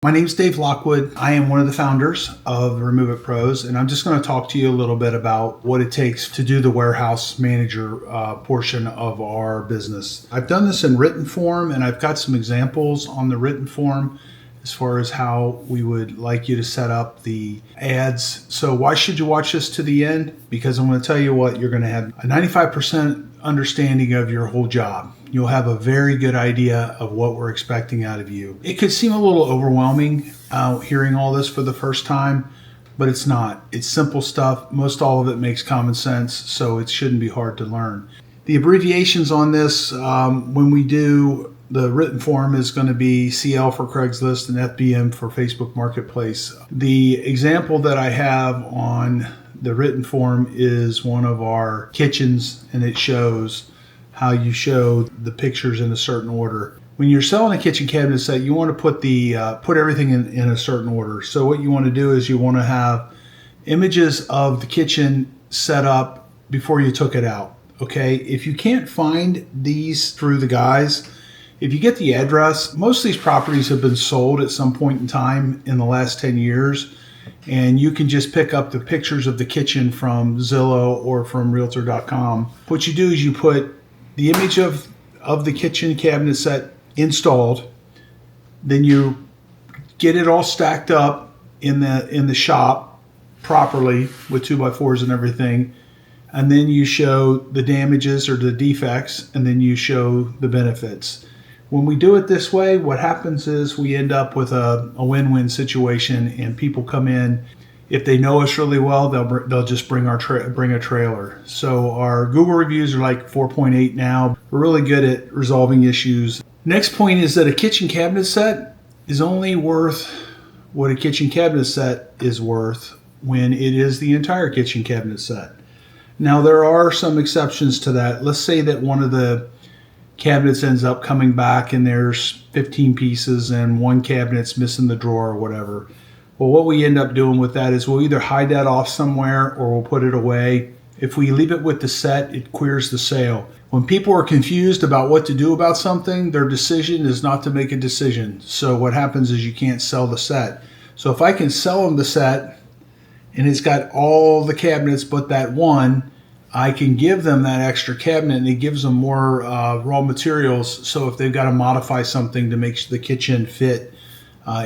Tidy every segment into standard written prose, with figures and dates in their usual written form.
My name is Dave Lockwood. I am one of the founders of Remove It Pros, and I'm just going to talk to you a little bit about what it takes to do the warehouse manager portion of our business. I've done this in written form, and I've got some examples on the written form as far as how we would like you to set up the ads. So why should you watch this to the end? Because I'm going to tell you what, you're going to have a 95% understanding of your whole job. You'll have a very good idea of what we're expecting out of you. It could seem a little overwhelming hearing all this for the first time, but it's not. It's simple stuff. Most all of it makes common sense, so it shouldn't be hard to learn. The abbreviations on this, when we do the written form, is going to be CL for Craigslist and FBM for Facebook Marketplace. The example that I have on the written form is one of our kitchens, and it shows how you show the pictures in a certain order. When you're selling a kitchen cabinet set, you want to put everything in a certain order. So what you want to do is you want to have images of the kitchen set up before you took it out. Okay, if you can't find these through the guys, if you get the address, most of these properties have been sold at some point in time in the last 10 years. And you can just pick up the pictures of the kitchen from Zillow or from Realtor.com. What you do is you put the image of the kitchen cabinet set installed, then you get it all stacked up in the shop properly with 2x4s and everything, and then you show the damages or the defects, and then you show the benefits. When we do it this way, what happens is we end up with a win-win situation, and people come in. If they know us really well, they'll just bring a trailer. So our Google reviews are like 4.8 now. We're really good at resolving issues. Next point is that a kitchen cabinet set is only worth what a kitchen cabinet set is worth when it is the entire kitchen cabinet set. Now there are some exceptions to that. Let's say that one of the cabinets ends up coming back and there's 15 pieces and one cabinet's missing the drawer or whatever. Well, what we end up doing with that is we'll either hide that off somewhere or we'll put it away. If we leave it with the set, it queers the sale. When people are confused about what to do about something, their decision is not to make a decision. So what happens is you can't sell the set. So if I can sell them the set and it's got all the cabinets but that one, I can give them that extra cabinet, and it gives them more raw materials. So if they've got to modify something to make the kitchen fit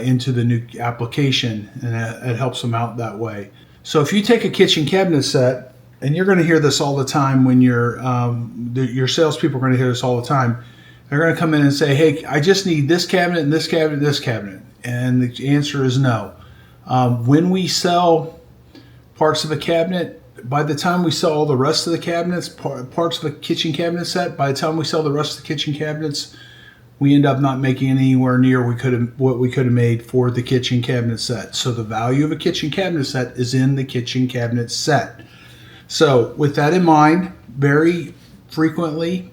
into the new application, and it helps them out that way. So if you take a kitchen cabinet set, and you're going to hear this all the time when your salespeople are going to hear this all the time, they're going to come in and say, hey, I just need this cabinet and this cabinet and this cabinet. And the answer is no. When we sell parts of a cabinet, by the time we sell all the rest of the cabinets, parts of a kitchen cabinet set, by the time we sell the rest of the kitchen cabinets, we end up not making anywhere near what we could have made for the kitchen cabinet set. So the value of a kitchen cabinet set is in the kitchen cabinet set. So with that in mind, very frequently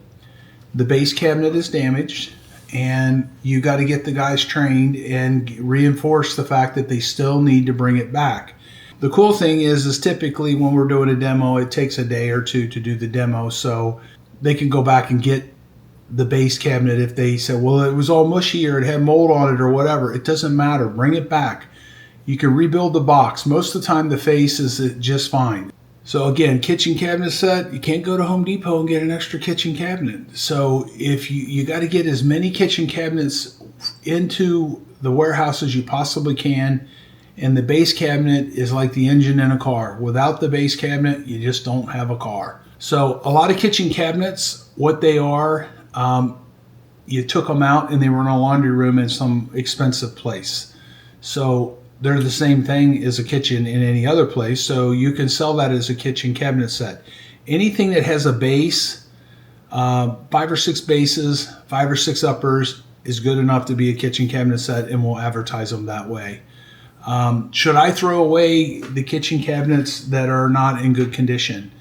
the base cabinet is damaged, and you got to get the guys trained and reinforce the fact that they still need to bring it back. The cool thing is typically when we're doing a demo, it takes a day or two to do the demo, so they can go back and get the base cabinet. If they say, well, it was all mushy or it had mold on it or whatever, it doesn't matter. Bring it back. You can rebuild the box. Most of the time the face is just fine. So again, kitchen cabinet set, you can't go to Home Depot and get an extra kitchen cabinet. So if you got to get as many kitchen cabinets into the warehouse as you possibly can. And the base cabinet is like the engine in a car. Without the base cabinet, you just don't have a car. So a lot of kitchen cabinets, what they are, you took them out and they were in a laundry room in some expensive place. So they're the same thing as a kitchen in any other place. So you can sell that as a kitchen cabinet set. Anything that has a base, 5 or 6 bases, 5 or 6 uppers is good enough to be a kitchen cabinet set, and we'll advertise them that way. Should I throw away the kitchen cabinets that are not in good condition?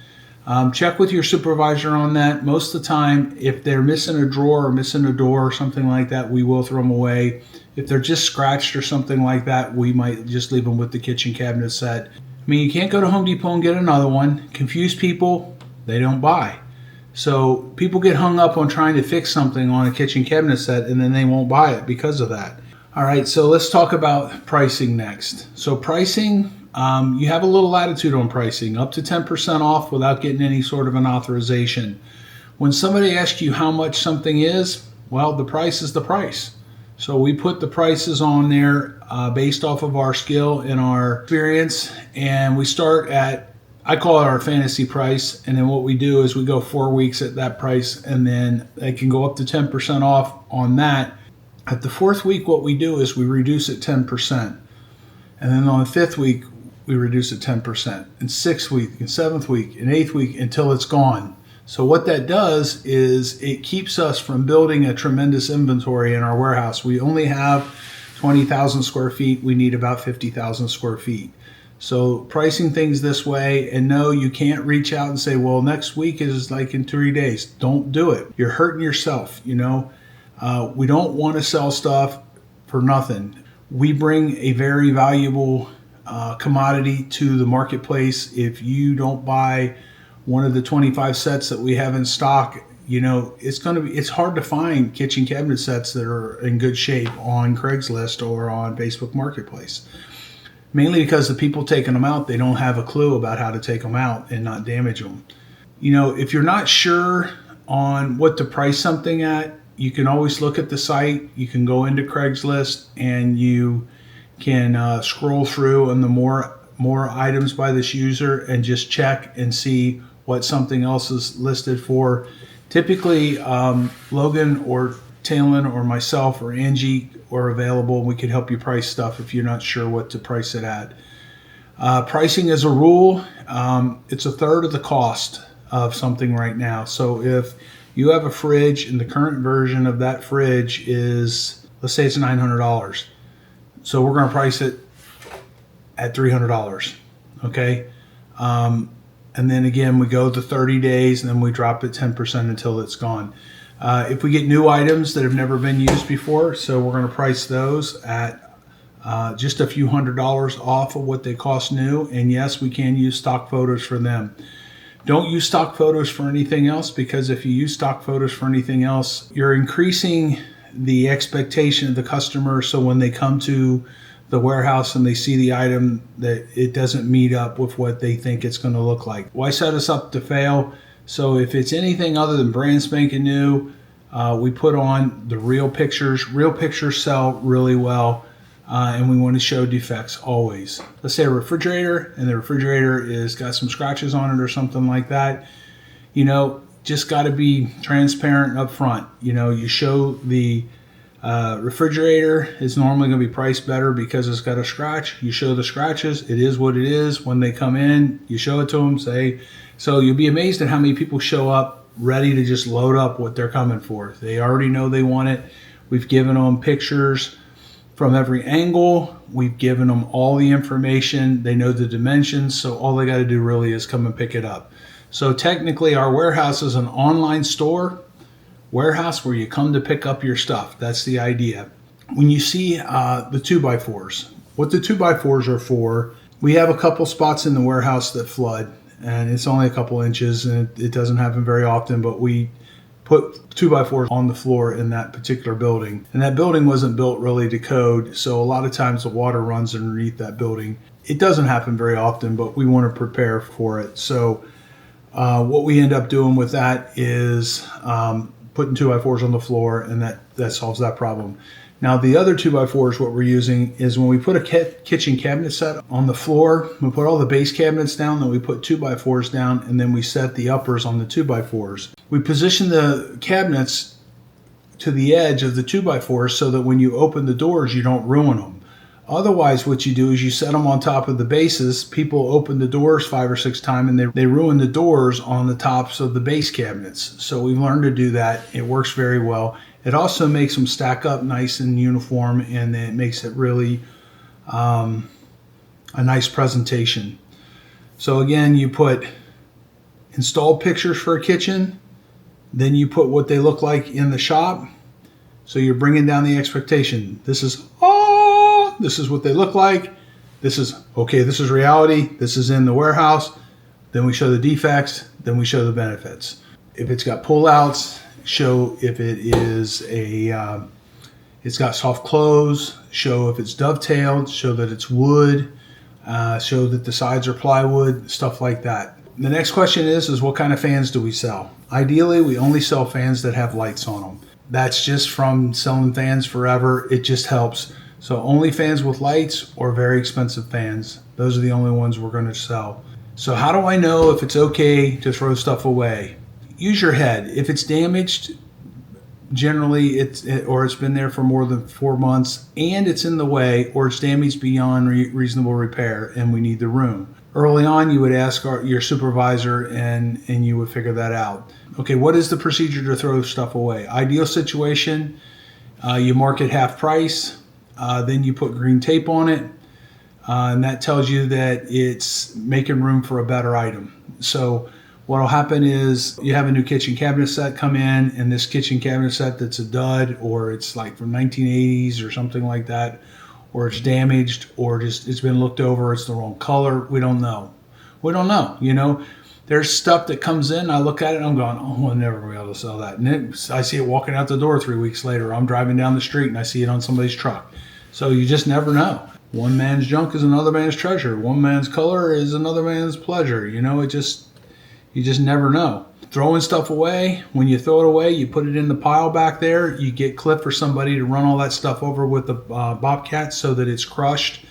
Check with your supervisor on that. Most of the time, if they're missing a drawer or missing a door or something like that, we will throw them away. If they're just scratched or something like that, we might just leave them with the kitchen cabinet set. I mean, you can't go to Home Depot and get another one. Confuse people, they don't buy. So people get hung up on trying to fix something on a kitchen cabinet set, and then they won't buy it because of that. All right, so let's talk about pricing next. So pricing, you have a little latitude on pricing, up to 10% off without getting any sort of an authorization. When somebody asks you how much something is, well, the price is the price. So we put the prices on there based off of our skill and our experience, and we start at, I call it our fantasy price, and then what we do is we go 4 weeks at that price, and then they can go up to 10% off on that. At the 4th week, what we do is we reduce it 10%. And then on the 5th week, we reduce it 10%. And 6th week, and 7th week, and 8th week until it's gone. So what that does is it keeps us from building a tremendous inventory in our warehouse. We only have 20,000 square feet. We need about 50,000 square feet. So pricing things this way, and no, you can't reach out and say, well, next week is like in 3 days. Don't do it. You're hurting yourself, you know. We don't want to sell stuff for nothing. We bring a very valuable commodity to the marketplace. If you don't buy one of the 25 sets that we have in stock, you know, it's hard to find kitchen cabinet sets that are in good shape on Craigslist or on Facebook Marketplace. Mainly because the people taking them out, they don't have a clue about how to take them out and not damage them. You know, if you're not sure on what to price something at, you can always look at the site. You can go into Craigslist and you can scroll through on the more items by this user and just check and see what something else is listed for. Typically, Logan or Talon or myself or Angie are available. We can help you price stuff if you're not sure what to price it at. Pricing as a rule, it's a third of the cost of something right now. So if you have a fridge and the current version of that fridge is, let's say it's $900. So we're going to price it at $300. Okay. And then again, we go to 30 days and then we drop it 10% until it's gone. If we get new items that have never been used before, so we're going to price those at just a few $100s off of what they cost new. And yes, we can use stock photos for them. Don't use stock photos for anything else, because if you use stock photos for anything else, you're increasing the expectation of the customer. So when they come to the warehouse and they see the item, that it doesn't meet up with what they think it's going to look like. Why set us up to fail? So if it's anything other than brand spanking new, we put on the real pictures. Real pictures sell really well. And we want to show defects always. Let's say a refrigerator, and the refrigerator is got some scratches on it or something like that. You know, just got to be transparent up front. You know, you show the refrigerator is normally going to be priced better because it's got a scratch. You show the scratches. It is what it is. When they come in, you show it to them. Say, so you'll be amazed at how many people show up ready to just load up what they're coming for. They already know they want it. We've given them pictures from every angle. We've given them all the information. They know the dimensions, so all they got to do really is come and pick it up. So technically our warehouse is an online store warehouse where you come to pick up your stuff. That's the idea. When you see the 2x4s, what the 2x4s are for, we have a couple spots in the warehouse that flood, and it's only a couple inches, and it doesn't happen very often, but we put 2x4s on the floor in that particular building. And that building wasn't built really to code, so a lot of times the water runs underneath that building. It doesn't happen very often, but we want to prepare for it. So what we end up doing with that is putting 2x4s on the floor, and that solves that problem. Now the other 2x4s, what we're using is when we put a kitchen cabinet set on the floor, we put all the base cabinets down, then we put 2x4s down, and then we set the uppers on the 2x4s. We position the cabinets to the edge of the 2x4s so that when you open the doors, you don't ruin them. Otherwise, what you do is you set them on top of the bases. People open the doors 5 or 6 times and they ruin the doors on the tops of the base cabinets. So we've learned to do that. It works very well. It also makes them stack up nice and uniform, and it makes it really a nice presentation. So again, you put installed pictures for a kitchen, then you put what they look like in the shop. So you're bringing down the expectation. This is what they look like. This is reality. This is in the warehouse. Then we show the defects. Then we show the benefits. If it's got pullouts, show if it is It's got soft close, show if it's dovetailed, show that it's wood, show that the sides are plywood, stuff like that. The next question is what kind of fans do we sell? Ideally, we only sell fans that have lights on them. That's just from selling fans forever. It just helps. So only fans with lights or very expensive fans. Those are the only ones we're going to sell. So how do I know if it's okay to throw stuff away? Use your head. If it's damaged, generally it's been there for more than 4 months and it's in the way, or it's damaged beyond reasonable repair and we need the room. Early on, you would ask your supervisor and you would figure that out. Okay, what is the procedure to throw stuff away? Ideal situation, you mark it half price, then you put green tape on it, and that tells you that it's making room for a better item. So what will happen is you have a new kitchen cabinet set come in, and this kitchen cabinet set that's a dud, or it's like from 1980s or something like that, or it's damaged, or just it's been looked over, it's the wrong color. We don't know. You know, there's stuff that comes in, I look at it and I'm going, oh, I'll never be able to sell that. And then I see it walking out the door 3 weeks later. I'm driving down the street and I see it on somebody's truck. So you just never know. One man's junk is another man's treasure. One man's color is another man's pleasure. You know, you just never know. Throwing stuff away, when you throw it away, you put it in the pile back there. You get Cliff or somebody to run all that stuff over with the Bobcat so that it's crushed.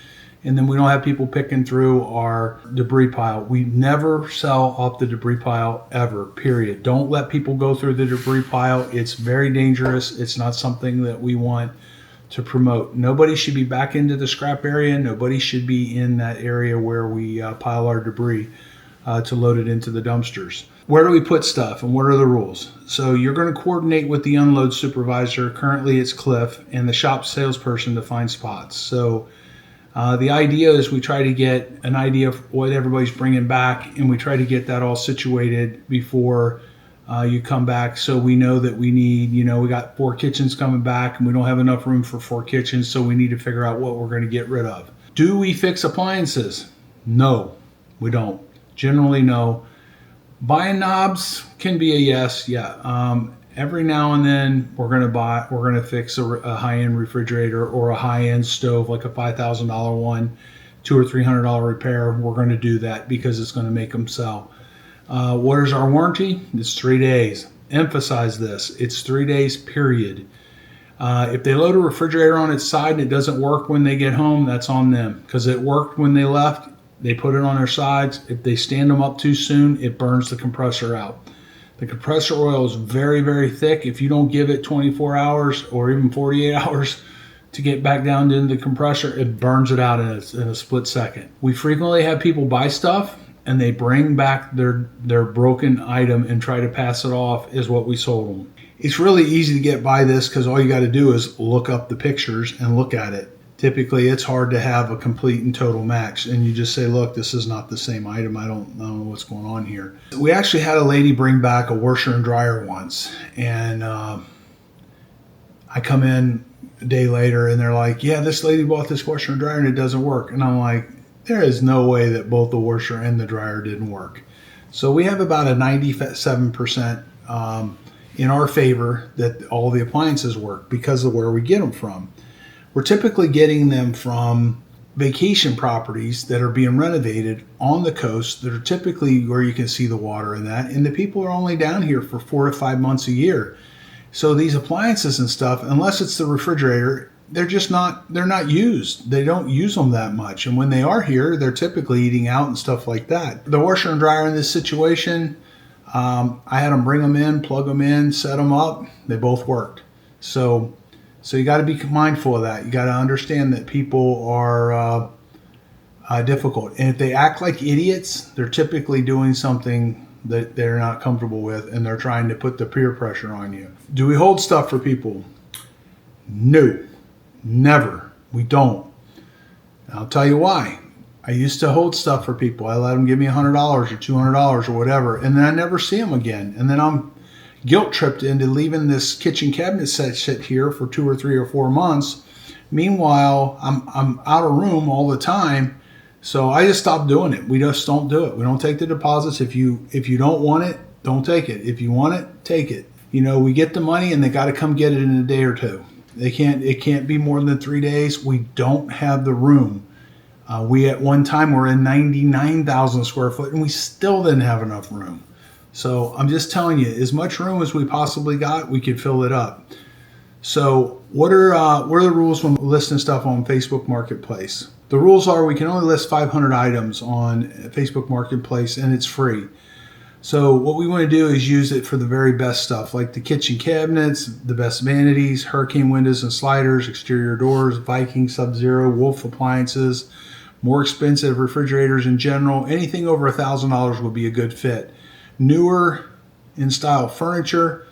And then we don't have people picking through our debris pile. We never sell off the debris pile ever, period. Don't let people go through the debris pile. It's very dangerous. It's not something that we want to promote. Nobody should be back into the scrap area. Nobody should be in that area where we pile our debris to load it into the dumpsters. Where do we put stuff and what are the rules? So you're going to coordinate with the unload supervisor. Currently it's Cliff, and the shop salesperson to find spots. So the idea is we try to get an idea of what everybody's bringing back, and we try to get that all situated before you come back, so we know that we need, we got 4 kitchens coming back and we don't have enough room for 4 kitchens, so we need to figure out what we're going to get rid of. Do we fix appliances? No, we don't. Generally, no. Buying knobs can be a yes, yeah. Every now and then we're going to fix a high-end refrigerator or a high-end stove, like a $5,000 one, $200 or $300 repair. We're going to do that because it's going to make them sell. What is our warranty? It's 3 days. Emphasize this. It's 3 days, period. If they load a refrigerator on its side and it doesn't work when they get home, that's on them, because it worked when they left. They put it on their sides. If they stand them up too soon, it burns the compressor out. The compressor oil is very, very thick. If you don't give it 24 hours or even 48 hours to get back down into the compressor, it burns it out in a split second. We frequently have people buy stuff and they bring back their broken item and try to pass it off as what we sold them. It's really easy to get by this because all you got to do is look up the pictures and look at it. Typically, it's hard to have a complete and total match, and you just say, look, this is not the same item. I don't know what's going on here. We actually had a lady bring back a washer and dryer once, and I come in a day later, and they're like, yeah, this lady bought this washer and dryer, and it doesn't work. And I'm like, there is no way that both the washer and the dryer didn't work. So we have about a 97% in our favor that all the appliances work because of where we get them from. We're typically getting them from vacation properties that are being renovated on the coast that are typically where you can see the water in that. And the people are only down here for 4 to 5 months a year. So these appliances and stuff, unless it's the refrigerator, they're not used. They don't use them that much. And when they are here, they're typically eating out and stuff like that. The washer and dryer in this situation, I had them bring them in, plug them in, set them up. They both worked. So you got to be mindful of that. You got to understand that people are difficult. And if they act like idiots, they're typically doing something that they're not comfortable with, and they're trying to put the peer pressure on you. Do we hold stuff for people? No, never. We don't. And I'll tell you why. I used to hold stuff for people. I let them give me $100 or $200 or whatever, and then I never see them again. And then I'm guilt tripped into leaving this kitchen cabinet set sit here for 2 or 3 or 4 months. Meanwhile, I'm out of room all the time, so I just stopped doing it. We just don't do it. We don't take the deposits. If you don't want it, don't take it. If you want it, take it. We get the money, and they got to come get it in a day or two. It can't be more than 3 days. We don't have the room. We at one time were in 99,000 square foot and we still didn't have enough room. So I'm just telling you, as much room as we possibly got, we could fill it up. So what are the rules when listing stuff on Facebook Marketplace? The rules are we can only list 500 items on Facebook Marketplace and it's free. So what we want to do is use it for the very best stuff, like the kitchen cabinets, the best vanities, hurricane windows and sliders, exterior doors, Viking, Sub-Zero, Wolf appliances, more expensive refrigerators in general. Anything over $1,000 would be a good fit. Newer in style furniture,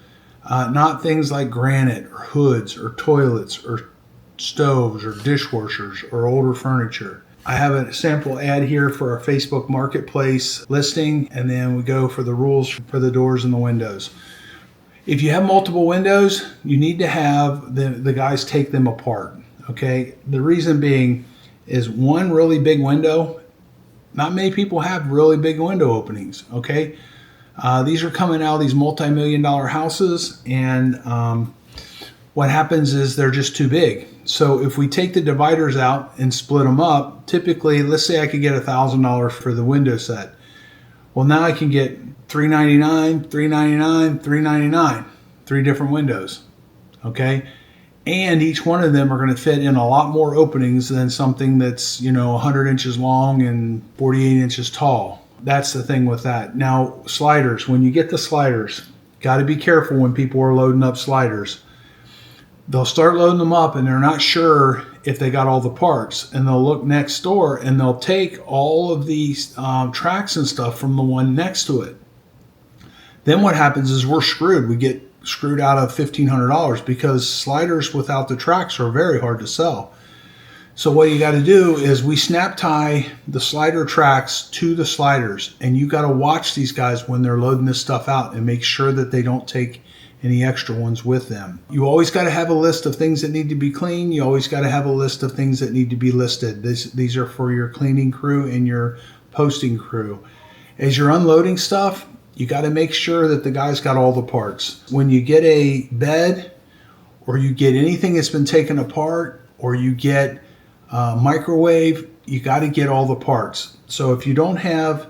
not things like granite or hoods or toilets or stoves or dishwashers or older furniture. I have a sample ad here for our Facebook Marketplace listing, and then we go for the rules for the doors and the windows. If you have multiple windows, you need to have the guys take them apart, okay? The reason being is one really big window, not many people have really big window openings, okay? These are coming out of these multi-million-dollar houses, and what happens is they're just too big. So if we take the dividers out and split them up, typically, let's say I could get $1,000 for the window set. Well, now I can get $399, $399, $399, 3 different windows, okay? And each one of them are going to fit in a lot more openings than something that's, 100 inches long and 48 inches tall. That's the thing with that. Now, sliders, when you get the sliders, got to be careful when people are loading up sliders. They'll start loading them up and they're not sure if they got all the parts, and they'll look next door and they'll take all of these tracks and stuff from the one next to it. Then what happens is we're screwed. We get screwed out of $1,500 because sliders without the tracks are very hard to sell. So what you got to do is we snap tie the slider tracks to the sliders, and you got to watch these guys when they're loading this stuff out and make sure that they don't take any extra ones with them. You always got to have a list of things that need to be cleaned. You always got to have a list of things that need to be listed. These are for your cleaning crew and your posting crew. As you're unloading stuff, you got to make sure that the guy's got all the parts. When you get a bed, or you get anything that's been taken apart, or you get a microwave, you got to get all the parts. So if you don't have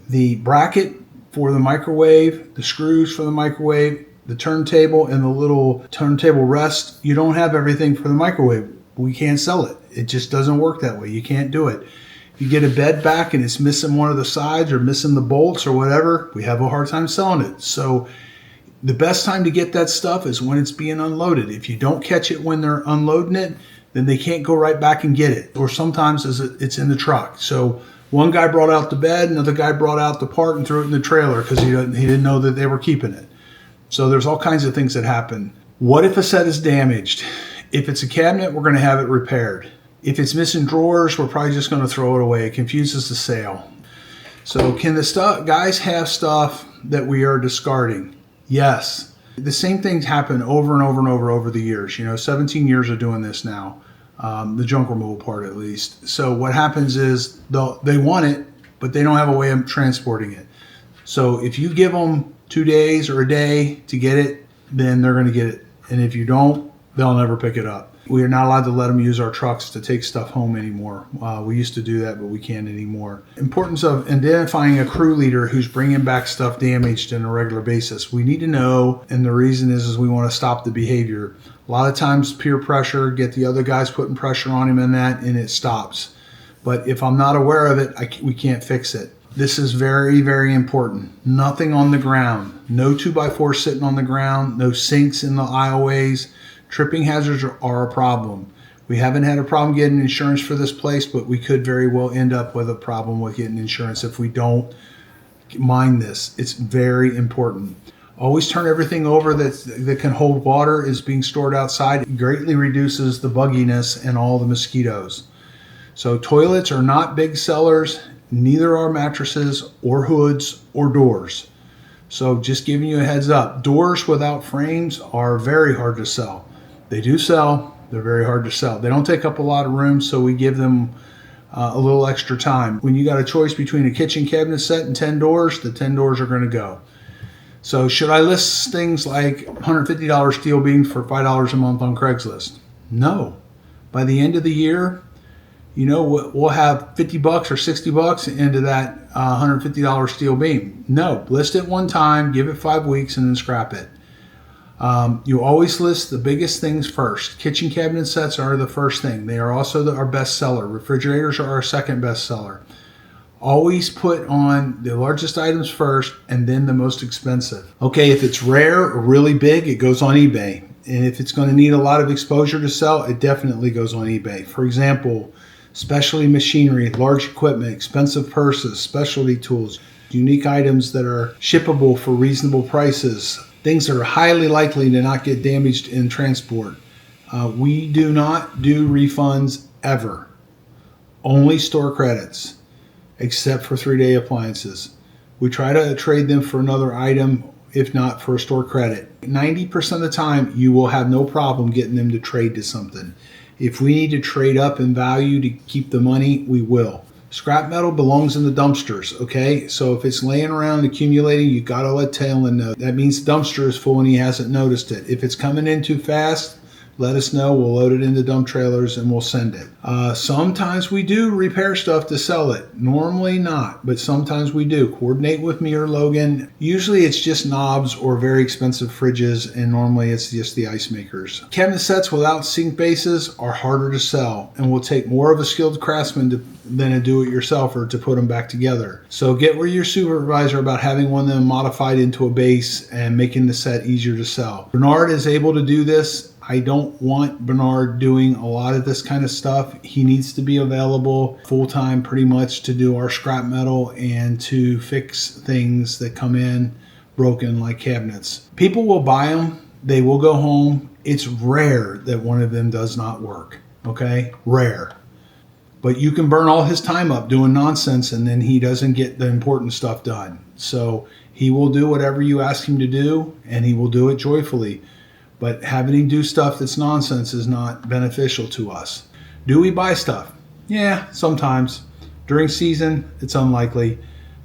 the bracket for the microwave, the screws for the microwave, the turntable, and the little turntable rest, you don't have everything for the microwave. We can't sell it. It just doesn't work that way. You can't do it. If you get a bed back and it's missing one of the sides or missing the bolts or whatever, we have a hard time selling it. So the best time to get that stuff is when it's being unloaded. If you don't catch it when they're unloading it, then they can't go right back and get it. Or sometimes it's in the truck. So one guy brought out the bed, another guy brought out the part and threw it in the trailer because he didn't know that they were keeping it. So there's all kinds of things that happen. What if a set is damaged? If it's a cabinet, we're going to have it repaired. If it's missing drawers, we're probably just going to throw it away. It confuses the sale. So can the guys have stuff that we are discarding? Yes. The same things happen over and over and over the years. 17 years of doing this now, the junk removal part at least. So what happens is they want it, but they don't have a way of transporting it. So if you give them 2 days or a day to get it, then they're going to get it. And if you don't, they'll never pick it up. We are not allowed to let them use our trucks to take stuff home anymore. We used to do that, but we can't anymore. Importance of identifying a crew leader who's bringing back stuff damaged on a regular basis. We need to know, and the reason is we want to stop the behavior. A lot of times peer pressure, get the other guys putting pressure on him and it stops. But if I'm not aware of it, we can't fix it. This is very, very important. Nothing on the ground. No 2x4 sitting on the ground. No sinks in the aisleways. Tripping hazards are a problem. We haven't had a problem getting insurance for this place, but we could very well end up with a problem with getting insurance if we don't mind this. It's very important. Always turn everything over that can hold water is being stored outside. It greatly reduces the bugginess and all the mosquitoes. So toilets are not big sellers. Neither are mattresses or hoods or doors. So just giving you a heads up. Doors without frames are very hard to sell. They do sell. They're very hard to sell. They don't take up a lot of room, so we give them a little extra time. When you got a choice between a kitchen cabinet set and 10 doors, the 10 doors are going to go. So should I list things like $150 steel beams for $5 a month on Craigslist? No. By the end of the year, we'll have $50 or $60 into that $150 steel beam. No, list it one time, give it 5 weeks, and then scrap it. You always list the biggest things first. Kitchen cabinet sets are the first thing. They are also our best seller. Refrigerators are our second best seller. Always put on the largest items first and then the most expensive. Okay, if it's rare or really big, it goes on eBay. And if it's going to need a lot of exposure to sell, it definitely goes on eBay. For example, specialty machinery, large equipment, expensive purses, specialty tools, unique items that are shippable for reasonable prices, things that are highly likely to not get damaged in transport. We do not do refunds ever. Only store credits, except for 3-day appliances. We try to trade them for another item, if not for a store credit. 90% of the time, you will have no problem getting them to trade to something. If we need to trade up in value to keep the money, we will. Scrap metal belongs in the dumpsters, okay? So if it's laying around accumulating, you gotta let Talon know. That means the dumpster is full and he hasn't noticed it. If it's coming in too fast, let us know. We'll load it into dump trailers and we'll send it. Sometimes we do repair stuff to sell it. Normally not, but sometimes we do. Coordinate with me or Logan. Usually it's just knobs or very expensive fridges, and normally it's just the ice makers. Cabinet sets without sink bases are harder to sell and will take more of a skilled craftsman than a do-it-yourselfer to put them back together. So get with your supervisor about having one of them modified into a base and making the set easier to sell. Bernard is able to do this. I don't want Bernard doing a lot of this kind of stuff. He needs to be available full-time pretty much to do our scrap metal and to fix things that come in broken like cabinets. People will buy them. They will go home. It's rare that one of them does not work, okay? Rare. But you can burn all his time up doing nonsense and then he doesn't get the important stuff done. So he will do whatever you ask him to do and he will do it joyfully. But having him do stuff that's nonsense is not beneficial to us. Do we buy stuff? Yeah, sometimes. During season, it's unlikely.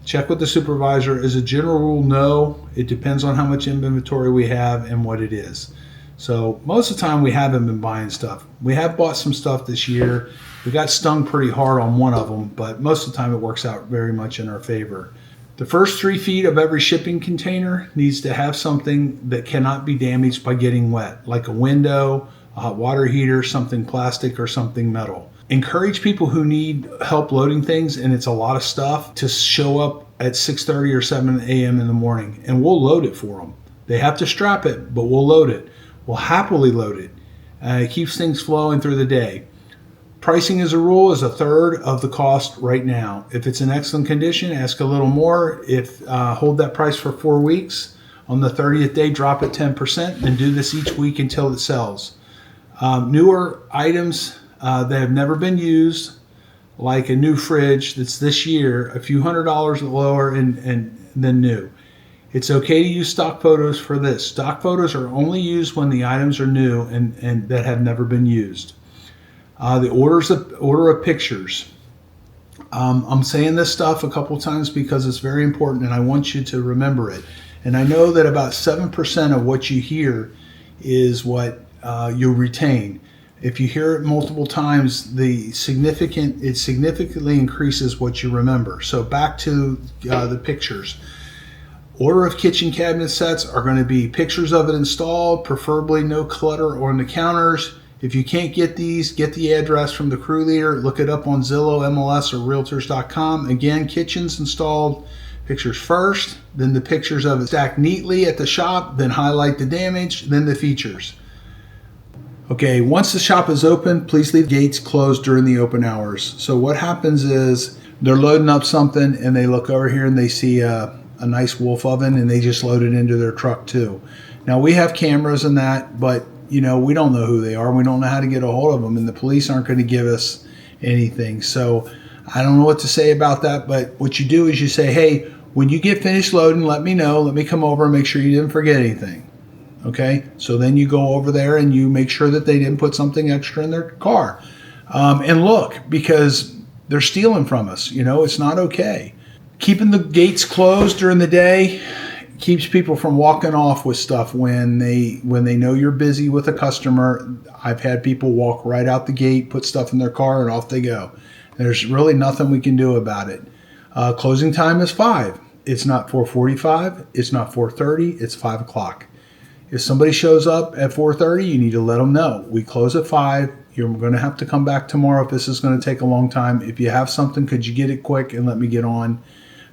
Check with the supervisor. As a general rule, no. It depends on how much inventory we have and what it is. So most of the time we haven't been buying stuff. We have bought some stuff this year. We got stung pretty hard on one of them, but most of the time it works out very much in our favor. The first 3 feet of every shipping container needs to have something that cannot be damaged by getting wet, like a window, a hot water heater, something plastic, or something metal. Encourage people who need help loading things, and it's a lot of stuff, to show up at 6:30 or 7 a.m. in the morning, and we'll load it for them. They have to strap it, but we'll load it. We'll happily load it. It keeps things flowing through the day. Pricing as a rule is 1/3 of the cost right now. If it's in excellent condition, ask a little more. If hold that price for 4 weeks. On the 30th day, drop it 10%, and do this each week until it sells. Newer items that have never been used, like a new fridge that's this year, a few $100s lower than new. It's okay to use stock photos for this. Stock photos are only used when the items are new and that have never been used. The order of pictures. I'm saying this stuff a couple times because it's very important and I want you to remember it. And I know that about 7% of what you hear is what you retain. If you hear it multiple times, it significantly increases what you remember. So back to the pictures. Order of kitchen cabinet sets are going to be pictures of it installed, preferably no clutter on the counters. If you can't get these, get the address from the crew leader. Look it up on Zillow, MLS, or Realtors.com. Again, kitchens installed, pictures first, then the pictures of it stacked neatly at the shop, then highlight the damage, then the features. Okay, once the shop is open, please leave gates closed during the open hours. So what happens is they're loading up something and they look over here and they see a nice Wolf oven and they just load it into their truck too. Now we have cameras and that, but we don't know who they are. We don't know how to get a hold of them, and the police aren't going to give us anything. So I don't know what to say about that, but what you do is you say, hey, when you get finished loading, let me know. Let me come over and make sure you didn't forget anything. Okay? So then you go over there and you make sure that they didn't put something extra in their car. And look, because they're stealing from us. It's not okay. Keeping the gates closed during the day keeps people from walking off with stuff when they know you're busy with a customer. I've had people walk right out the gate, put stuff in their car, and off they go. There's really nothing we can do about it. Closing time is 5. It's not 4:45. It's not 4:30. It's 5 o'clock. If somebody shows up at 4:30, you need to let them know. We close at 5. You're going to have to come back tomorrow if this is going to take a long time. If you have something, could you get it quick and let me get on?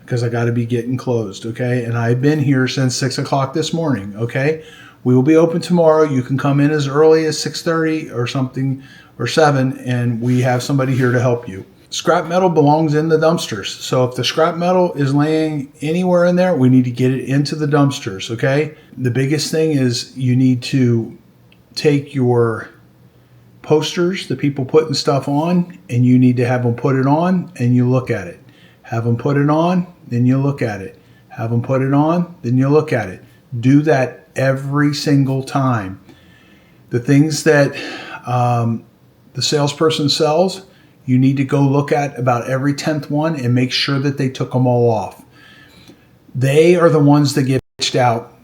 Because I got to be getting closed, okay? And I've been here since 6 o'clock this morning, okay? We will be open tomorrow. You can come in as early as 6:30 or something, or 7, and we have somebody here to help you. Scrap metal belongs in the dumpsters. So if the scrap metal is laying anywhere in there, we need to get it into the dumpsters, okay? The biggest thing is you need to take your posters, the people putting stuff on, and you need to have them put it on and you look at it. Have them put it on, then you look at it. Have them put it on, then you look at it. Do that every single time. The things that the salesperson sells, you need to go look at about every 10th one and make sure that they took them all off. They are the ones that get bitched out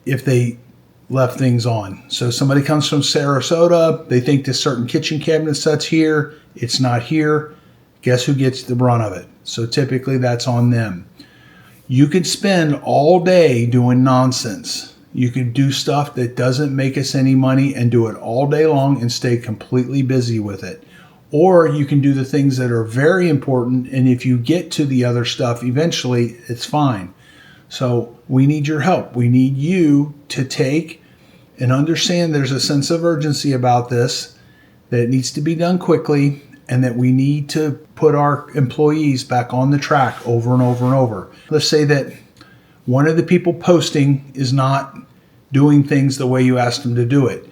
if they left things on. So somebody comes from Sarasota, they think this certain kitchen cabinet set's here, it's not here. Guess who gets the brunt of it? So typically that's on them. You could spend all day doing nonsense. You could do stuff that doesn't make us any money and do it all day long and stay completely busy with it. Or you can do the things that are very important, and if you get to the other stuff, eventually it's fine. So we need your help. We need you to take and understand there's a sense of urgency about this, that it needs to be done quickly, and that we need to put our employees back on the track over and over and over. Let's say that one of the people posting is not doing things the way you asked them to do it.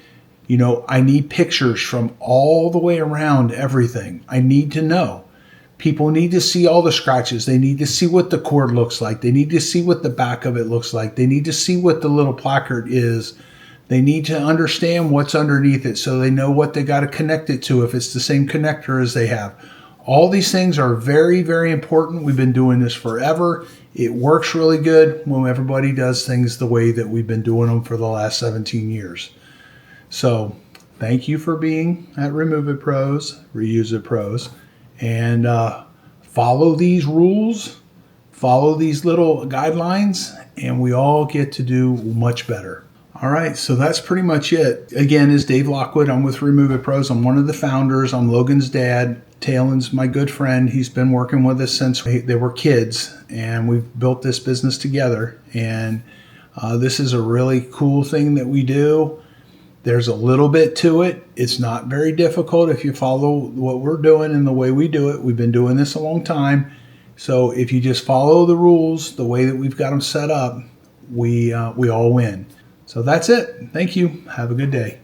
You know, I need pictures from all the way around everything. I need to know. People need to see all the scratches. They need to see what the cord looks like. They need to see what the back of it looks like. They need to see what the little placard is. They need to understand what's underneath it so they know what they got to connect it to if it's the same connector as they have. All these things are very, very important. We've been doing this forever. It works really good when everybody does things the way that we've been doing them for the last 17 years. So thank you for being at Remove It Pros, Reuse It Pros, and follow these rules, follow these little guidelines, and we all get to do much better. All right, so that's pretty much it. Again, is Dave Lockwood. I'm with Remove It Pros. I'm one of the founders. I'm Logan's dad. Talen's my good friend. He's been working with us since they were kids, and we've built this business together. And this is a really cool thing that we do. There's a little bit to it. It's not very difficult if you follow what we're doing and the way we do it. We've been doing this a long time. So if you just follow the rules the way that we've got them set up, we all win. So that's it. Thank you. Have a good day.